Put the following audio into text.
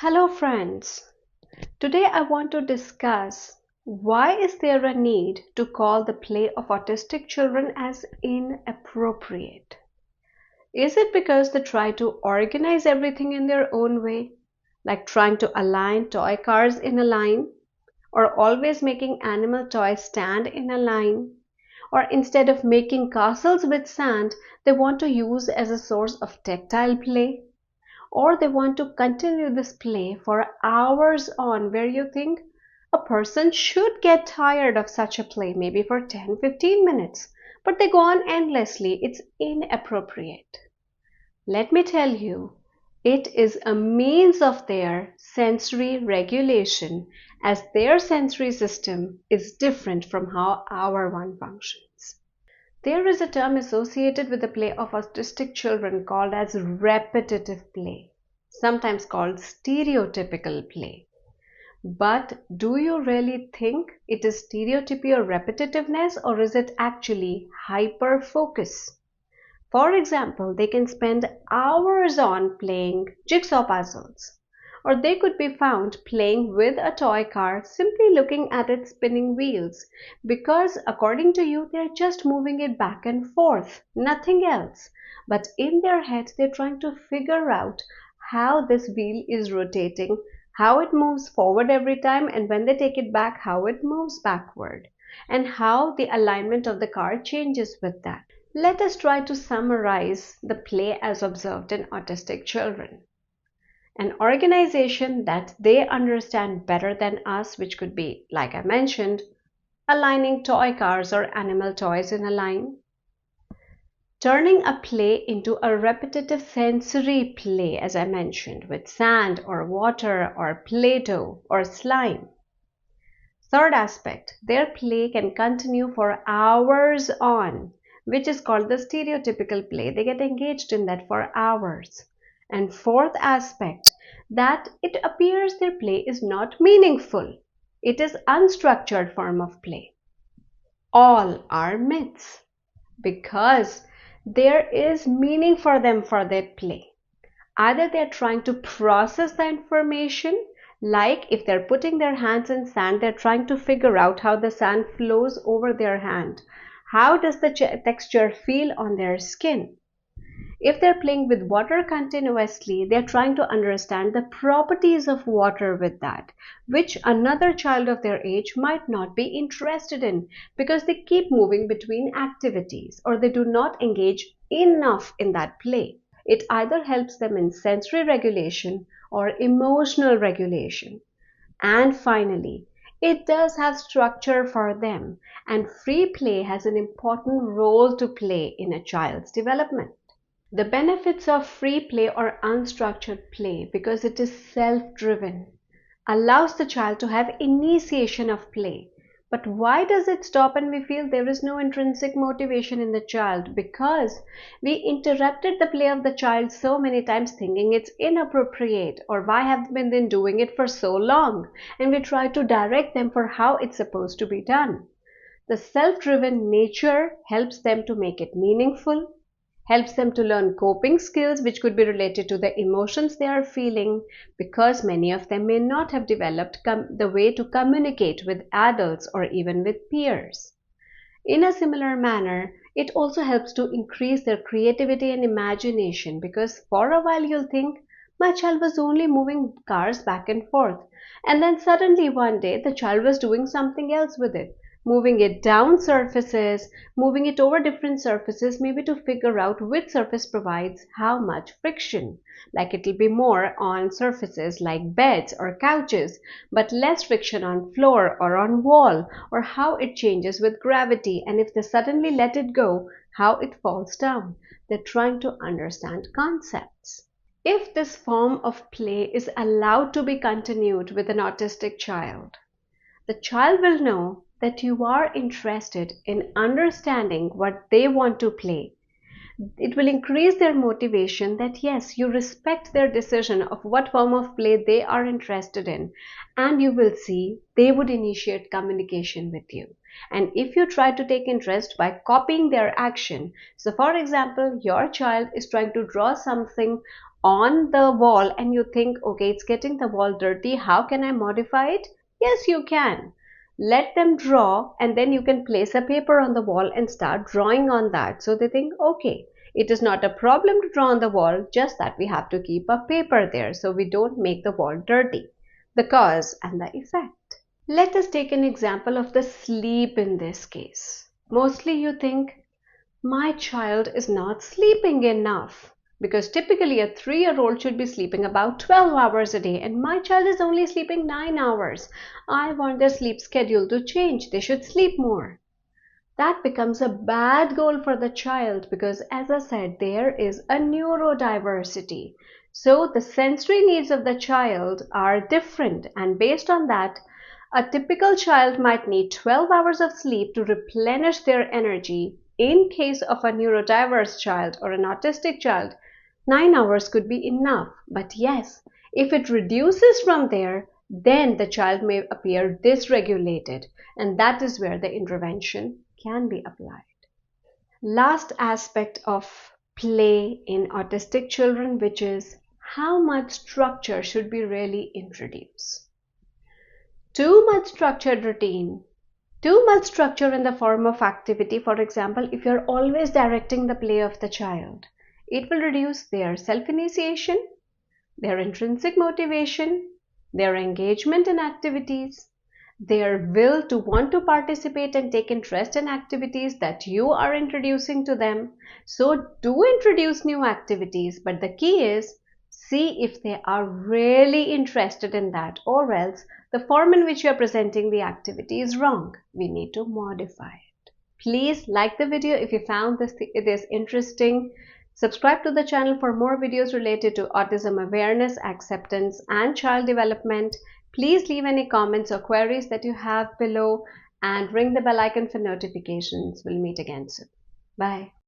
Hello friends. Today I want to discuss why is there a need to call the play of autistic children as inappropriate? Is it because they try to organize everything in their own way, like trying to align toy cars in a line, or always making animal toys stand in a line, or instead of making castles with sand, they want to use as a source of tactile play? Or they want to continue this play for hours on, where you think a person should get tired of such a play, maybe for 10-15 minutes, but they go on endlessly. It's inappropriate. Let me tell you, it is a means of their sensory regulation, as their sensory system is different from how our one functions. There is a term associated with the play of autistic children called as repetitive play, sometimes called stereotypical play. But do you really think it is stereotypy or repetitiveness, or is it actually hyper focus? For example, they can spend hours on playing jigsaw puzzles, or they could be found playing with a toy car, simply looking at its spinning wheels, because according to you, they're just moving it back and forth, nothing else. But in their head, they're trying to figure out how this wheel is rotating, how it moves forward every time, and when they take it back, how it moves backward, and how the alignment of the car changes with that. Let us try to summarize the play as observed in autistic children. An organization that they understand better than us, which could be, like I mentioned, aligning toy cars or animal toys in a line. Turning a play into a repetitive sensory play, as I mentioned, with sand or water or Play-Doh or slime. Third aspect, their play can continue for hours on, which is called the stereotypical play. They get engaged in that for hours. And fourth aspect, that it appears their play is not meaningful. It is unstructured form of play. All are myths, because there is meaning for them for their play. Either they're trying to process the information, like if they're putting their hands in sand, they're trying to figure out how the sand flows over their hand. How does the texture feel on their skin? If they're playing with water continuously, they're trying to understand the properties of water with that, which another child of their age might not be interested in, because they keep moving between activities, or they do not engage enough in that play. It either helps them in sensory regulation or emotional regulation. And finally, it does have structure for them, and free play has an important role to play in a child's development. The benefits of free play or unstructured play, because it is self-driven, allows the child to have initiation of play. But why does it stop and we feel there is no intrinsic motivation in the child? Because we interrupted the play of the child so many times thinking it's inappropriate, or why have they been doing it for so long? And we try to direct them for how it's supposed to be done. The self-driven nature helps them to make it meaningful, helps them to learn coping skills which could be related to the emotions they are feeling, because many of them may not have developed the way to communicate with adults or even with peers. In a similar manner, it also helps to increase their creativity and imagination, because for a while you'll think, my child was only moving cars back and forth, and then suddenly one day the child was doing something else with it, moving it down surfaces, moving it over different surfaces, maybe to figure out which surface provides how much friction. Like it'll be more on surfaces like beds or couches, but less friction on floor or on wall, or how it changes with gravity, and if they suddenly let it go, how it falls down. They're trying to understand concepts. If this form of play is allowed to be continued with an autistic child, the child will know that you are interested in understanding what they want to play. It will increase their motivation that yes, you respect their decision of what form of play they are interested in, and you will see they would initiate communication with you. And if you try to take interest by copying their action, so for example, your child is trying to draw something on the wall and you think, okay, it's getting the wall dirty, how can I modify it? Yes, you can. Let them draw, and then you can place a paper on the wall and start drawing on that. So they think, okay, it is not a problem to draw on the wall, just that we have to keep a paper there so we don't make the wall dirty. The cause and the effect. Let us take an example of the sleep in this case. Mostly you think, my child is not sleeping enough. Because typically a 3-year-old should be sleeping about 12 hours a day, and my child is only sleeping 9 hours. I want their sleep schedule to change. They should sleep more. That becomes a bad goal for the child because, as I said, there is a neurodiversity. So the sensory needs of the child are different, and based on that, a typical child might need 12 hours of sleep to replenish their energy. In case of a neurodiverse child or an autistic child, 9 hours could be enough. But yes, if it reduces from there, then the child may appear dysregulated, and that is where the intervention can be applied. Last aspect of play in autistic children, which is how much structure should we really introduce. Too much structured routine, too much structure in the form of activity, for example, if you're always directing the play of the child, it will reduce their self-initiation, their intrinsic motivation, their engagement in activities, their will to want to participate and take interest in activities that you are introducing to them. So do introduce new activities, but the key is see if they are really interested in that, or else the form in which you are presenting the activity is wrong. We need to modify it. Please like the video if you found this interesting. Subscribe to the channel for more videos related to autism awareness, acceptance, and child development. Please leave any comments or queries that you have below and ring the bell icon for notifications. We'll meet again soon. Bye.